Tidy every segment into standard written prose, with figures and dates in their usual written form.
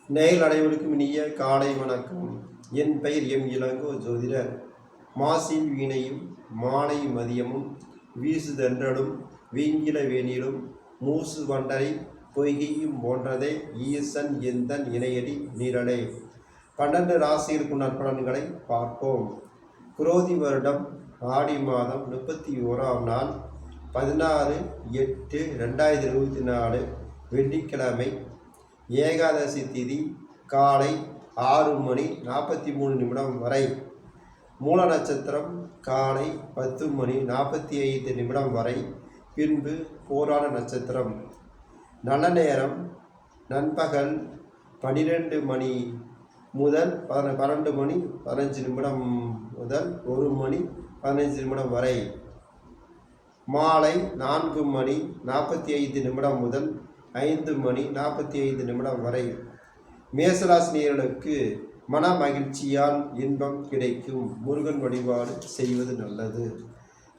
நேயல் அனைவருக்கும் இனிய காலை வணக்கம். என் பெயர் எம் இளங்கோ ஜோதிடர். மாசில் வீணையும் மாலை மதியமும் வீசுதென்றலும் வீங்கில வேணிலும் மூசு வண்டரை பொய்கையும் போன்றதே ஈசன் எந்தன் இணையடி நீரடே. 12 ராசிகளுக்கு நற்பலன்களை பார்ப்போம். குரோதி வருடம் ஆடி மாதம் 31ஆம் நாள் 16/8/2024 வெள்ளிக்கிழமை. ஏகாதசி திதி காலை 6:43 வரை. மூல நட்சத்திரம் காலை 10:45 வரை. பின்பு போராட நட்சத்திரம். நல்ல நேரம் நண்பகல் 12 மணி முதல் 12:15 முதல் 1:15 வரை. மாலை 4:45 முதல் 5:45 வரை. மேசராசினியர்களுக்கு மன மகிழ்ச்சியால் இன்பம் கிடைக்கும். முருகன் வழிபாடு செய்வது நல்லது.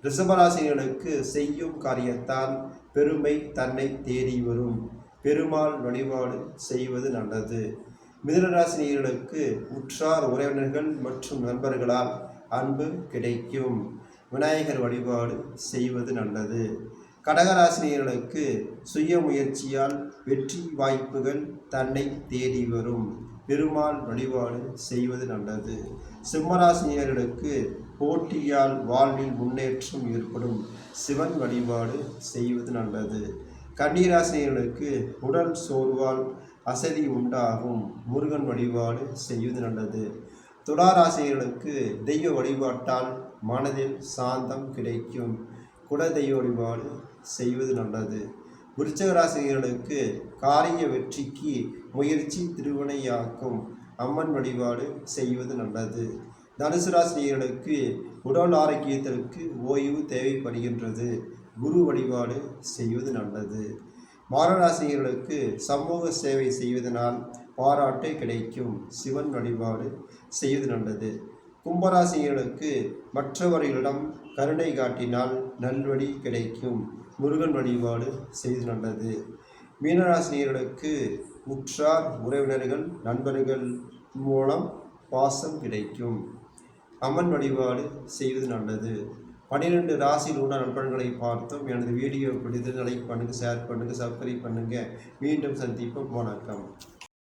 ரிஷபராசினியர்களுக்கு செய்யும் காரியத்தால் பெருமை தன்னை தேடி வரும். பெருமாள் வழிபாடு செய்வது நல்லது. மிதுனராசினியர்களுக்கு உற்றார் உறவினர்கள் மற்றும் நண்பர்களால் அன்பு கிடைக்கும். விநாயகர் வழிபாடு செய்வது நல்லது. கடகராசினியர்களுக்கு சுய முயற்சியால் வெற்றி வாய்ப்புகள் தன்னை தேடி வரும். பெருமாள் வழிபாடு செய்வது நல்லது. சிம்மராசினியர்களுக்கு போட்டியால் வாழ்வில் முன்னேற்றம் ஏற்படும். சிவன் வழிபாடு செய்வது நல்லது. கன்னிராசினியர்களுக்கு உடல் சோர்வால் அசதி உண்டாகும். முருகன் வழிபாடு செய்வது நல்லது. துளாராசினியர்களுக்கு தெய்வ வழிபாட்டால் மனதில் சாந்தம் கிடைக்கும். குலதெய்வ வழிபாடு செய்வது நல்லது. விருச்சிக ராசினியர்களுக்கு காரிய வெற்றிக்கு முயற்சி திருவினையாக்கும். அம்மன் வழிபாடு செய்வது நல்லது. தனுசு ராசினியர்களுக்கு உடல் ஆரோக்கியத்திற்கு ஓய்வு தேவைப்படுகின்றது. குரு வழிபாடு செய்வது நல்லது. மாரராசினியர்களுக்கு சமூக சேவை செய்வதனால் பாராட்டு கிடைக்கும். சிவன் வழிபாடு செய்வது நல்லது. கும்பராசினியர்களுக்கு மற்றவர்களிடம் கருணை காட்டினால் நல்வழி கிடைக்கும். முருகன் வழிபாடு செய்வது நல்லது. மீனராசினியர்களுக்கு உற்றார் உறவினர்கள் நண்பர்கள் மூலம் பாசம் கிடைக்கும். அம்மன் வழிபாடு செய்வது நல்லது. 12 ராசியில் உள்ள நண்பர்களை பார்த்தோம். எனது வீடியோ பிடித்து லைக் பண்ணுங்கள், ஷேர் பண்ணுங்கள், சப்ஸ்கிரைப் பண்ணுங்கள். மீண்டும் சந்திப்போம். வணக்கம்.